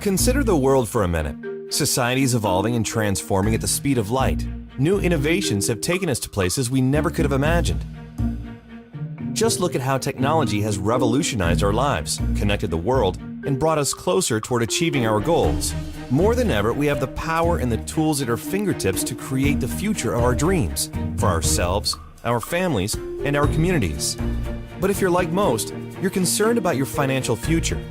Consider the world for a minute. Society is evolving and transforming at the speed of light. New innovations have taken us to places we never could have imagined. Just look at how technology has revolutionized our lives, connected the world, and brought us closer toward achieving our goals. More than ever, we have the power and the tools at our fingertips to create the future of our dreams, for ourselves, our families, and our communities. But if you're like most, you're concerned about your financial future.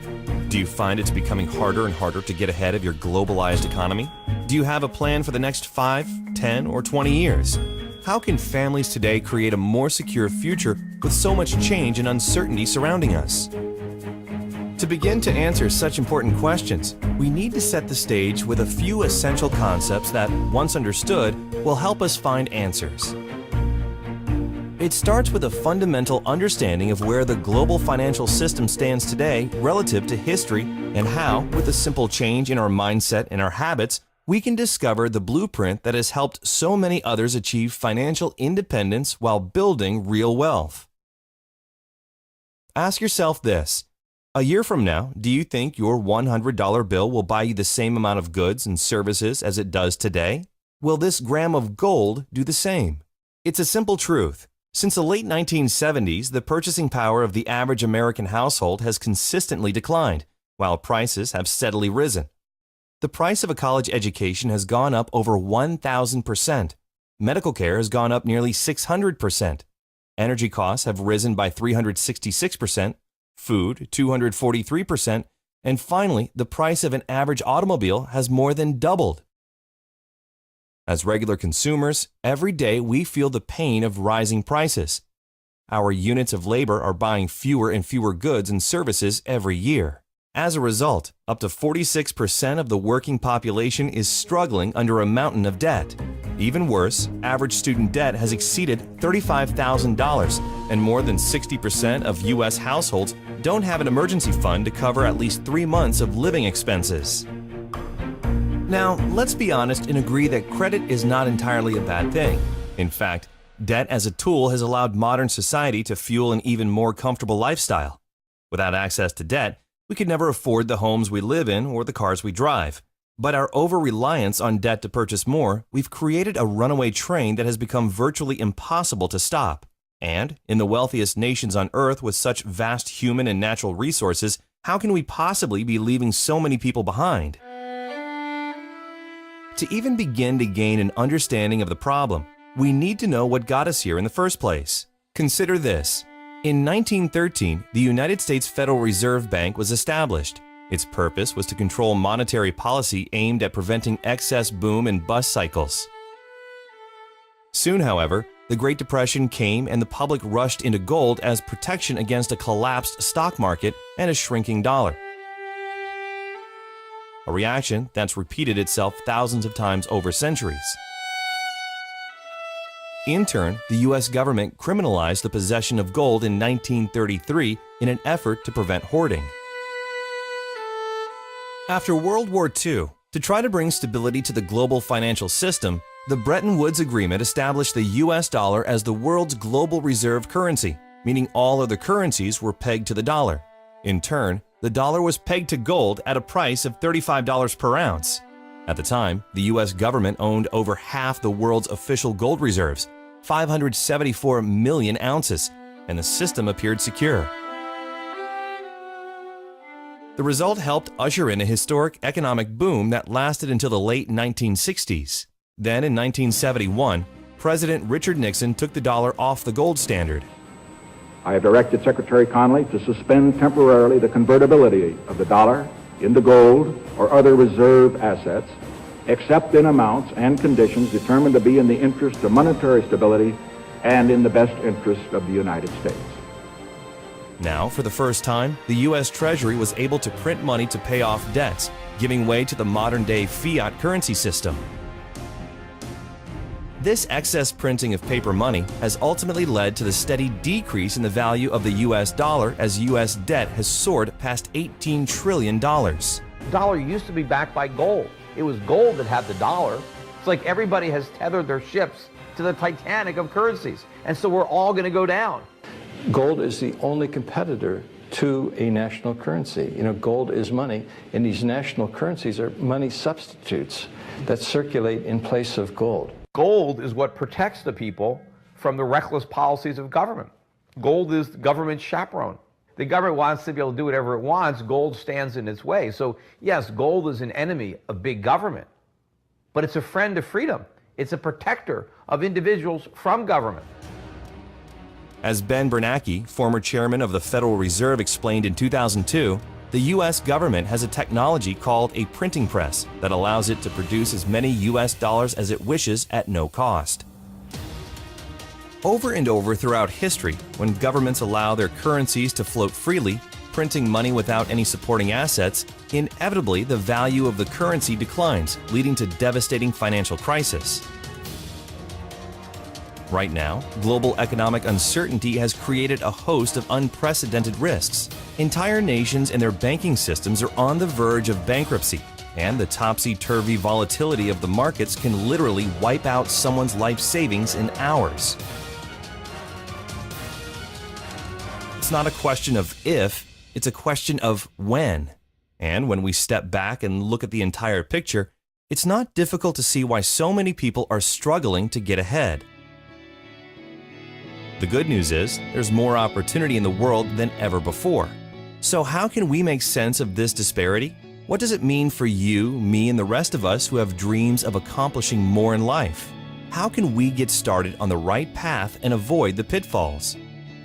Do you find it's becoming harder and harder to get ahead of your globalized economy? Do you have a plan for the next 5, 10, or 20 years? How can families today create a more secure future with so much change and uncertainty surrounding us? To begin to answer such important questions, we need to set the stage with a few essential concepts that, once understood, will help us find answers. It starts with a fundamental understanding of where the global financial system stands today relative to history and how, with a simple change in our mindset and our habits, we can discover the blueprint that has helped so many others achieve financial independence while building real wealth. Ask yourself this: a year from now, do you think your $100 bill will buy you the same amount of goods and services as it does today? Will this gram of gold do the same? It's a simple truth. Since the late 1970s, the purchasing power of the average American household has consistently declined, while prices have steadily risen. The price of a college education has gone up over 1,000%. Medical care has gone up nearly 600%. Energy costs have risen by 366%, food 243%, and finally, the price of an average automobile has more than doubled. As regular consumers, every day we feel the pain of rising prices. Our units of labor are buying fewer and fewer goods and services every year. As a result, up to 46% of the working population is struggling under a mountain of debt. Even worse, average student debt has exceeded $35,000, and more than 60% of U.S. households don't have an emergency fund to cover at least 3 months of living expenses. Now, let's be honest and agree that credit is not entirely a bad thing. In fact, debt as a tool has allowed modern society to fuel an even more comfortable lifestyle. Without access to debt, we could never afford the homes we live in or the cars we drive. But our over-reliance on debt to purchase more, we've created a runaway train that has become virtually impossible to stop. And, in the wealthiest nations on Earth with such vast human and natural resources, how can we possibly be leaving so many people behind? To even begin to gain an understanding of the problem, we need to know what got us here in the first place. Consider this. In 1913, the United States Federal Reserve Bank was established. Its purpose was to control monetary policy aimed at preventing excess boom and bust cycles. Soon, however, the Great Depression came and the public rushed into gold as protection against a collapsed stock market and a shrinking dollar. A reaction that's repeated itself thousands of times over centuries. In turn, the U.S. government criminalized the possession of gold in 1933 in an effort to prevent hoarding. After World War II, to try to bring stability to the global financial system, the Bretton Woods Agreement established the U.S. dollar as the world's global reserve currency, meaning all other currencies were pegged to the dollar. In turn, the dollar was pegged to gold at a price of $35 per ounce. At the time, the U.S. government owned over half the world's official gold reserves, 574 million ounces, and the system appeared secure. The result helped usher in a historic economic boom that lasted until the late 1960s. Then, in 1971, President Richard Nixon took the dollar off the gold standard. I have directed Secretary Connally to suspend temporarily the convertibility of the dollar into gold or other reserve assets, except in amounts and conditions determined to be in the interest of monetary stability and in the best interest of the United States. Now, for the first time, the U.S. Treasury was able to print money to pay off debts, giving way to the modern-day fiat currency system. This excess printing of paper money has ultimately led to the steady decrease in the value of the U.S. dollar as U.S. debt has soared past $18 trillion. The dollar used to be backed by gold. It was gold that had the dollar. It's like everybody has tethered their ships to the Titanic of currencies, and so we're all going to go down. Gold is the only competitor to a national currency. You know, gold is money, and these national currencies are money substitutes that circulate in place of gold. Gold is what protects the people from the reckless policies of government. Gold is the government's chaperone. The government wants to be able to do whatever it wants. Gold stands in its way. So yes, gold is an enemy of big government, but it's a friend of freedom. It's a protector of individuals from government. As Ben Bernanke, former chairman of the Federal Reserve, explained in 2002, the U.S. government has a technology called a printing press that allows it to produce as many U.S. dollars as it wishes at no cost. Over and over throughout history, when governments allow their currencies to float freely, printing money without any supporting assets, inevitably the value of the currency declines, leading to devastating financial crisis. Right now, global economic uncertainty has created a host of unprecedented risks. Entire nations and their banking systems are on the verge of bankruptcy, and the topsy-turvy volatility of the markets can literally wipe out someone's life savings in hours. It's not a question of if, it's a question of when. And when we step back and look at the entire picture, it's not difficult to see why so many people are struggling to get ahead. The good news is, there's more opportunity in the world than ever before. So how can we make sense of this disparity? What does it mean for you, me, and the rest of us who have dreams of accomplishing more in life? How can we get started on the right path and avoid the pitfalls?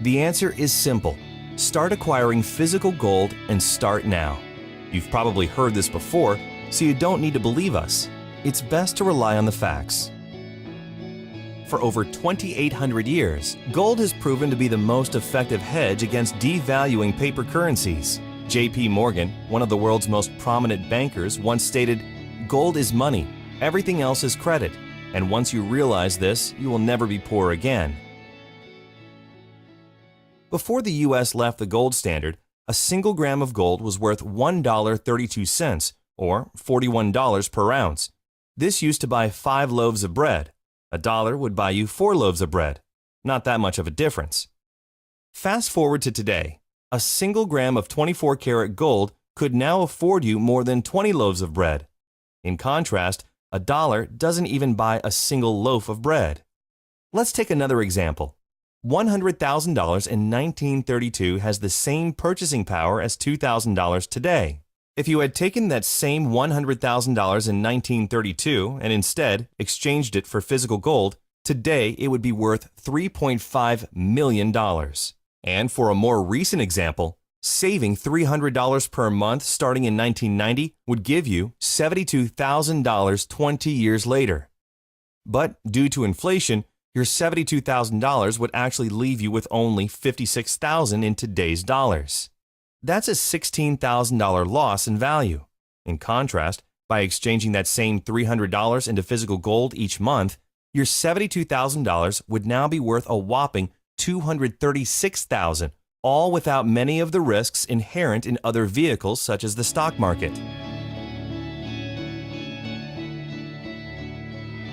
The answer is simple. Start acquiring physical gold and start now. You've probably heard this before, so you don't need to believe us. It's best to rely on the facts. For over 2,800 years, gold has proven to be the most effective hedge against devaluing paper currencies. J.P. Morgan, one of the world's most prominent bankers, once stated, "Gold is money, everything else is credit, and once you realize this, you will never be poor again." Before the U.S. left the gold standard, a single gram of gold was worth $1.32, or $41 per ounce. This used to buy 5 loaves of bread. $1 would buy you 4 loaves of bread. Not that much of a difference. Fast forward to today. A single gram of 24-karat gold could now afford you more than 20 loaves of bread. In contrast, $1 doesn't even buy a single loaf of bread. Let's take another example. $100,000 in 1932 has the same purchasing power as $2,000 today. If you had taken that same $100,000 in 1932 and instead exchanged it for physical gold, today it would be worth $3.5 million. And for a more recent example, saving $300 per month starting in 1990 would give you $72,000 20 years later. But due to inflation, your $72,000 would actually leave you with only $56,000 in today's dollars. That's a $16,000 loss in value. In contrast, by exchanging that same $300 into physical gold each month, your $72,000 would now be worth a whopping $236,000, all without many of the risks inherent in other vehicles such as the stock market.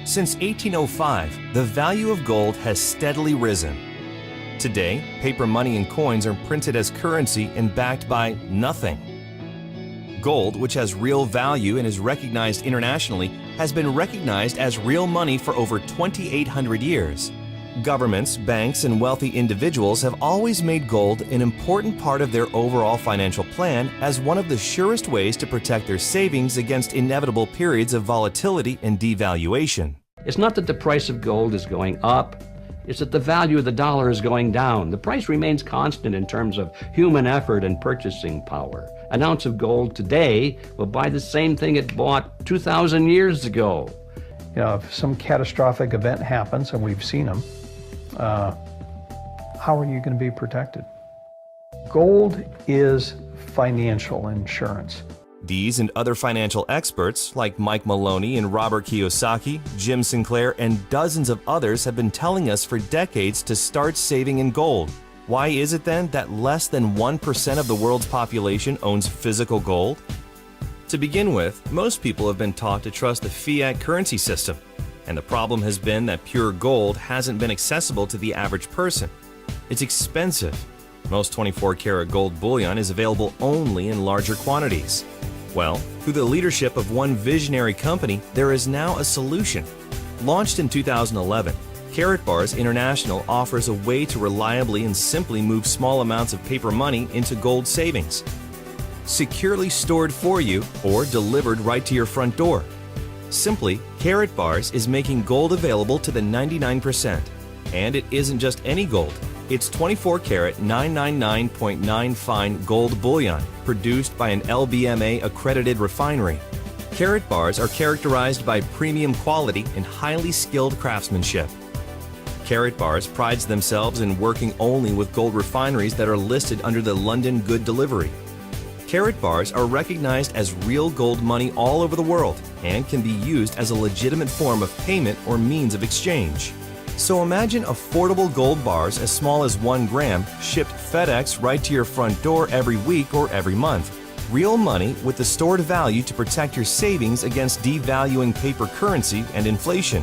Since 1805, the value of gold has steadily risen. Today, paper money and coins are printed as currency and backed by nothing. Gold, which has real value and is recognized internationally, has been recognized as real money for over 2,800 years. Governments, banks, and wealthy individuals have always made gold an important part of their overall financial plan as one of the surest ways to protect their savings against inevitable periods of volatility and devaluation. It's not that the price of gold is going up, it's that the value of the dollar is going down. The price remains constant in terms of human effort and purchasing power. An ounce of gold today will buy the same thing it bought 2,000 years ago. You know, if some catastrophic event happens, and we've seen them, how are you going to be protected? Gold is financial insurance. These and other financial experts like Mike Maloney and Robert Kiyosaki, Jim Sinclair, and dozens of others have been telling us for decades to start saving in gold. Why is it then that less than 1% of the world's population owns physical gold? To begin with, most people have been taught to trust the fiat currency system, and the problem has been that pure gold hasn't been accessible to the average person. It's expensive. Most 24-karat gold bullion is available only in larger quantities. Well, through the leadership of one visionary company, there is now a solution. Launched in 2011, Karat Bars International offers a way to reliably and simply move small amounts of paper money into gold savings. Securely stored for you or delivered right to your front door. Simply, Karat Bars is making gold available to the 99%. And it isn't just any gold. It's 24-karat 999.9 fine gold bullion produced by an LBMA accredited refinery. Karat Bars are characterized by premium quality and highly skilled craftsmanship. Karat Bars prides themselves in working only with gold refineries that are listed under the London Good Delivery. Karat Bars are recognized as real gold money all over the world and can be used as a legitimate form of payment or means of exchange. So imagine affordable gold bars as small as 1 gram shipped FedEx right to your front door every week or every month. Real money with the stored value to protect your savings against devaluing paper currency and inflation.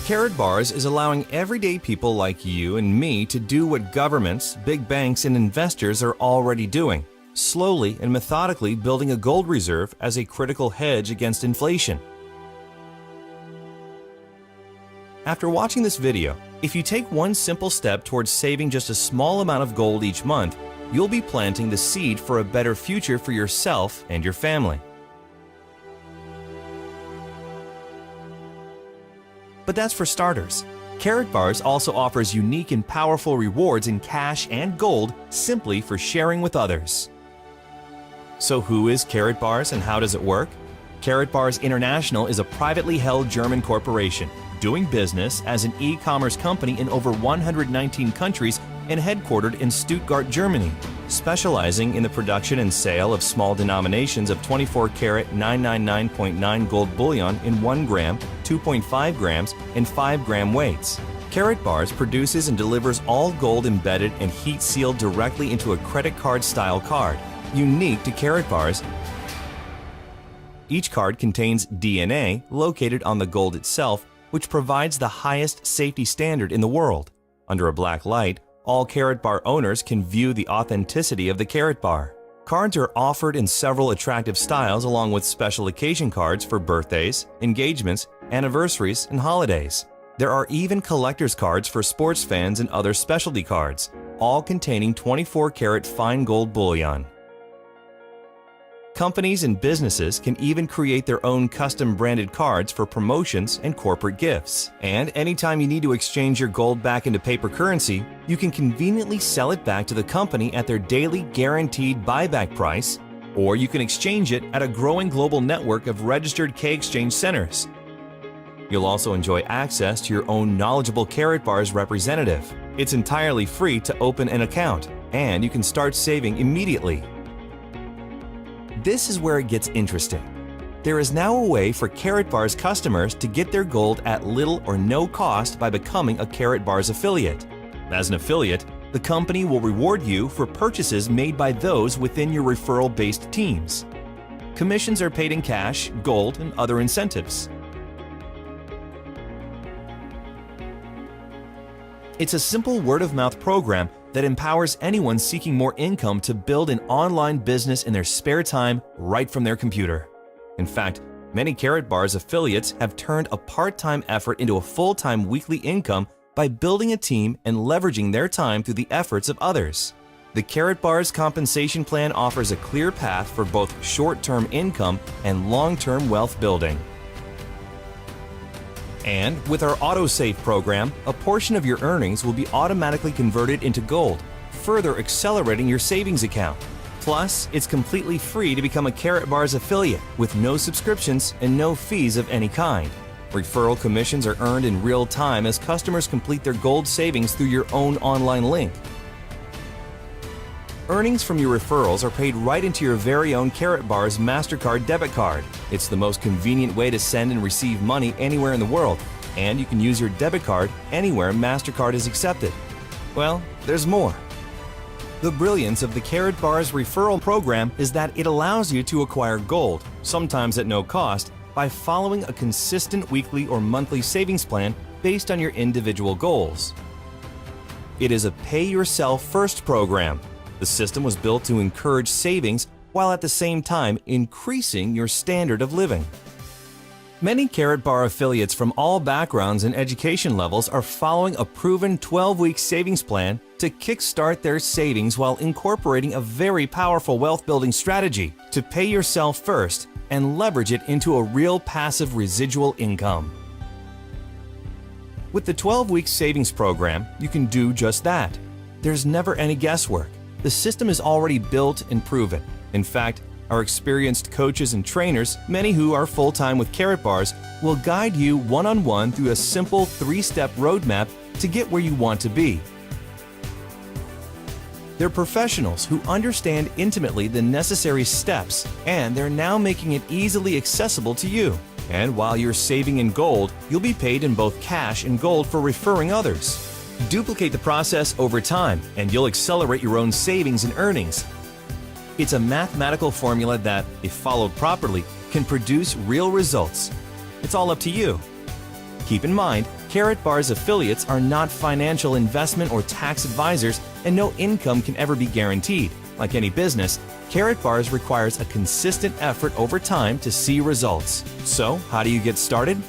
Karat Bars is allowing everyday people like you and me to do what governments, big banks, and investors are already doing, slowly and methodically building a gold reserve as a critical hedge against inflation. After watching this video, if you take one simple step towards saving just a small amount of gold each month, you'll be planting the seed for a better future for yourself and your family. But that's for starters. Karat Bars also offers unique and powerful rewards in cash and gold simply for sharing with others. So who is Karat Bars and how does it work? Karat Bars International is a privately held German corporation doing business as an e-commerce company in over 119 countries and headquartered in Stuttgart, Germany, specializing in the production and sale of small denominations of 24-karat 999.9 gold bullion in 1 gram, 2.5 grams, and 5-gram weights. Karat Bars produces and delivers all gold embedded and heat sealed directly into a credit card style card, unique to Karat Bars. Each card contains DNA located on the gold itself, which provides the highest safety standard in the world. Under a black light, all Karat Bar owners can view the authenticity of the Karat Bar. Cards are offered in several attractive styles along with special occasion cards for birthdays, engagements, anniversaries, and holidays. There are even collector's cards for sports fans and other specialty cards, all containing 24-karat fine gold bullion. Companies and businesses can even create their own custom branded cards for promotions and corporate gifts. And anytime you need to exchange your gold back into paper currency, you can conveniently sell it back to the company at their daily guaranteed buyback price, or you can exchange it at a growing global network of registered K-exchange centers. You'll also enjoy access to your own knowledgeable Karat Bars representative. It's entirely free to open an account, and you can start saving immediately. This is where it gets interesting. There is now a way for Karat Bars customers to get their gold at little or no cost by becoming a Karat Bars affiliate. As an affiliate, the company will reward you for purchases made by those within your referral-based teams. Commissions are paid in cash, gold, and other incentives. It's a simple word-of-mouth program that empowers anyone seeking more income to build an online business in their spare time right from their computer. In fact, many Karat Bars affiliates have turned a part-time effort into a full-time weekly income by building a team and leveraging their time through the efforts of others. The Karat Bars compensation plan offers a clear path for both short-term income and long-term wealth building. And with our AutoSave program, a portion of your earnings will be automatically converted into gold, further accelerating your savings account. Plus, it's completely free to become a Karat Bars affiliate with no subscriptions and no fees of any kind. Referral commissions are earned in real time as customers complete their gold savings through your own online link. Earnings from your referrals are paid right into your very own Karat Bars MasterCard debit card. It's the most convenient way to send and receive money anywhere in the world, and you can use your debit card anywhere MasterCard is accepted. Well, there's more. The brilliance of the Karat Bars referral program is that it allows you to acquire gold, sometimes at no cost, by following a consistent weekly or monthly savings plan based on your individual goals. It is a pay-yourself-first program. The system was built to encourage savings while at the same time increasing your standard of living. Many Carrot Bar affiliates from all backgrounds and education levels are following a proven 12-week savings plan to kickstart their savings while incorporating a very powerful wealth-building strategy to pay yourself first and leverage it into a real passive residual income. With the 12-week savings program, you can do just that. There's never any guesswork. The system is already built and proven. In fact, our experienced coaches and trainers, many who are full-time with Carrot Bars, will guide you one-on-one through a simple 3-step roadmap to get where you want to be. They're professionals who understand intimately the necessary steps, and they're now making it easily accessible to you. And while you're saving in gold, you'll be paid in both cash and gold for referring others. Duplicate the process over time, and you'll accelerate your own savings and earnings. It's a mathematical formula that, if followed properly, can produce real results. It's all up to you. Keep in mind, Carrot Bar's affiliates are not financial investment or tax advisors, and no income can ever be guaranteed. Like any business, Carrot Bars requires a consistent effort over time to see results. So, how do you get started?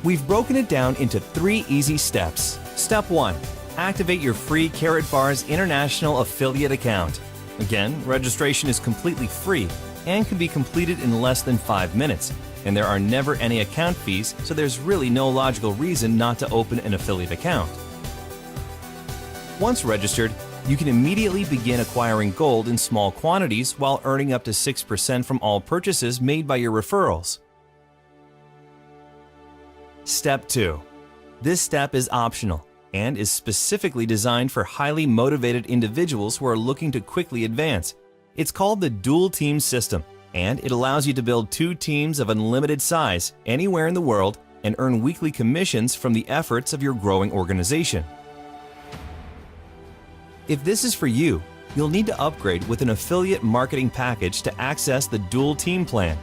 We've broken it down into 3 easy steps. Step 1. Activate your free Carrot Bars International Affiliate account. Again, registration is completely free and can be completed in less than 5 minutes, and there are never any account fees, so there's really no logical reason not to open an affiliate account. Once registered, you can immediately begin acquiring gold in small quantities while earning up to 6% from all purchases made by your referrals. Step 2. This step is optional and is specifically designed for highly motivated individuals who are looking to quickly advance. It's called the dual team system, and it allows you to build 2 teams of unlimited size anywhere in the world and earn weekly commissions from the efforts of your growing organization. If this is for you, you'll need to upgrade with an affiliate marketing package to access the dual team plan.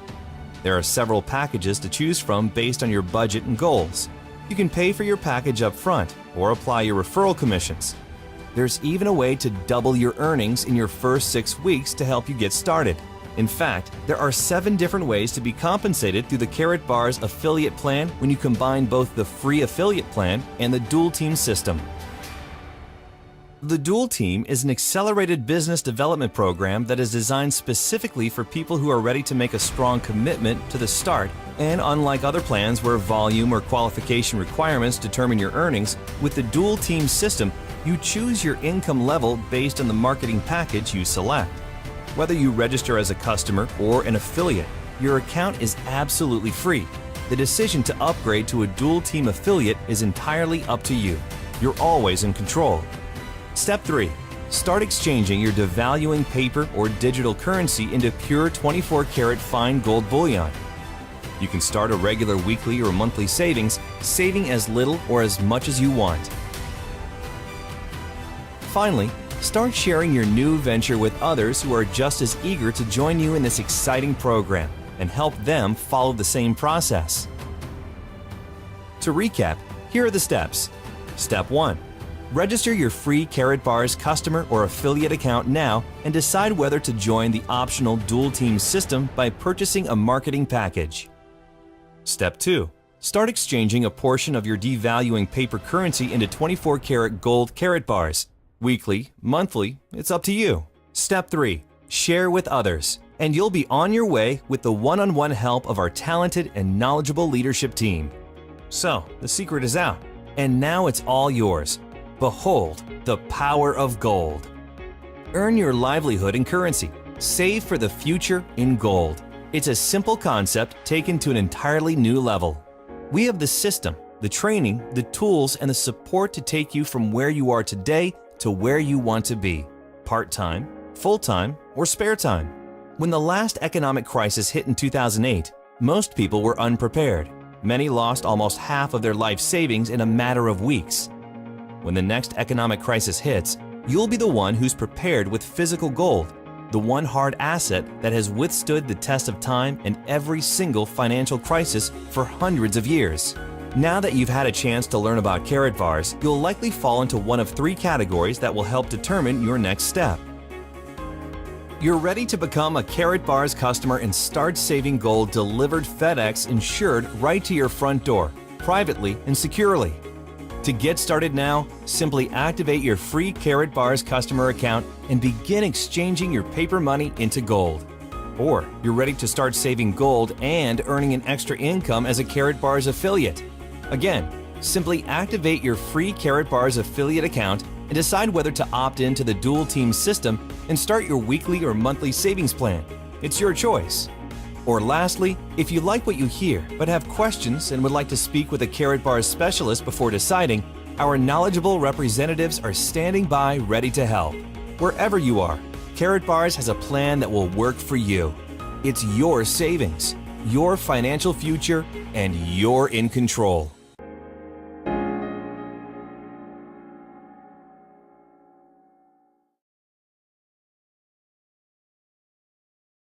There are several packages to choose from based on your budget and goals. You can pay for your package up front or apply your referral commissions. There's even a way to double your earnings in your first 6 weeks to help you get started. In fact, there are 7 different ways to be compensated through the Carrot Bars affiliate plan when you combine both the free affiliate plan and the dual team system. The Dual Team is an accelerated business development program that is designed specifically for people who are ready to make a strong commitment to the start, and unlike other plans where volume or qualification requirements determine your earnings, with the Dual Team system, you choose your income level based on the marketing package you select. Whether you register as a customer or an affiliate, your account is absolutely free. The decision to upgrade to a Dual Team affiliate is entirely up to you. You're always in control. Step 3. Start exchanging your devaluing paper or digital currency into pure 24-karat fine gold bullion. You can start a regular weekly or monthly savings, saving as little or as much as you want. Finally, start sharing your new venture with others who are just as eager to join you in this exciting program and help them follow the same process. To recap, here are the steps. Step 1. Register your free Carrot Bars customer or affiliate account now and decide whether to join the optional Dual Team system by purchasing a marketing package. Step 2. Start exchanging a portion of your devaluing paper currency into 24-karat gold Carrot Bars. Weekly, monthly, it's up to you. Step 3. Share with others, and you'll be on your way with the one-on-one help of our talented and knowledgeable leadership team. So, the secret is out, and now it's all yours. Behold the power of gold. Earn your livelihood in currency. Save for the future in gold. It's a simple concept taken to an entirely new level. We have the system, the training, the tools, and the support to take you from where you are today to where you want to be. Part-time, full-time, or spare time. When the last economic crisis hit in 2008, most people were unprepared. Many lost almost half of their life savings in a matter of weeks. When the next economic crisis hits, you'll be the one who's prepared with physical gold, the one hard asset that has withstood the test of time and every single financial crisis for hundreds of years. Now that you've had a chance to learn about Carrot Bars, you'll likely fall into one of 3 categories that will help determine your next step. You're ready to become a Carrot Bars customer and start saving gold delivered FedEx insured right to your front door, privately and securely. To get started now, simply activate your free Carrot Bars customer account and begin exchanging your paper money into gold. Or you're ready to start saving gold and earning an extra income as a Carrot Bars affiliate. Again, simply activate your free Carrot Bars affiliate account and decide whether to opt into the dual team system and start your weekly or monthly savings plan. It's your choice. Or lastly, if you like what you hear but have questions and would like to speak with a Carrot Bars specialist before deciding, our knowledgeable representatives are standing by ready to help. Wherever you are, Carrot Bars has a plan that will work for you. It's your savings, your financial future, and you're in control.